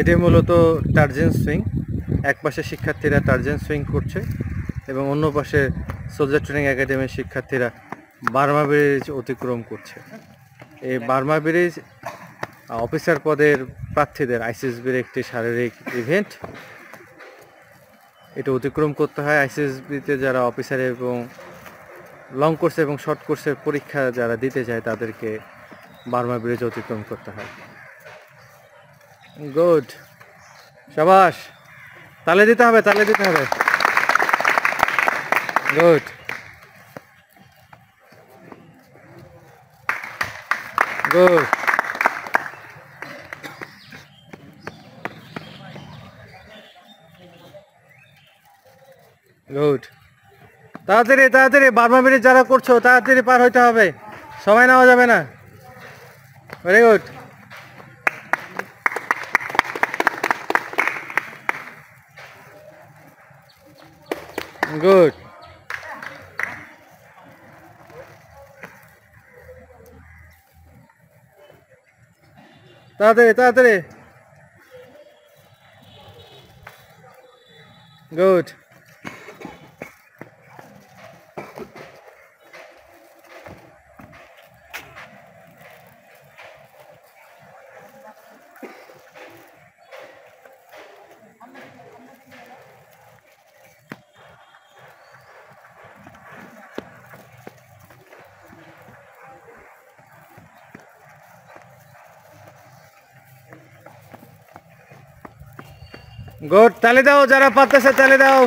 এটি মূলত টার্জেন সুইং। এক পাশে শিক্ষার্থীরা টার্জেন সুইং করছে এবং অন্য পাশে সোলজার ট্রেনিং একাডেমির শিক্ষার্থীরা বার্মা ব্রিজ অতিক্রম করছে। এই বার্মা ব্রিজ অফিসার পদের প্রার্থীদের আইসিএসবির একটি শারীরিক ইভেন্ট। এটা অতিক্রম করতে হয়। আইসিএসবিতে যারা অফিসার এবং লং কোর্স এবং শর্ট কোর্সের পরীক্ষা যারা দিতে যায় তাদেরকে বার্মা ব্রিজ অতিক্রম করতে হয়। গুড, শাবাশ, তালে দিতে হবে, তালে দিতে হবে। Good, good, good. তাড়াতাড়ি তাড়াতাড়ি বার্মা ব্রিজ যারা করছো তাড়াতাড়ি পার হইতে হবে, সময় নেওয়া যাবে না। Very good, good. তাড়াতাড়ি তাড়াতাড়ি, গুড। গুড, তালি দাও, যারা পারতেছে তালি দাও।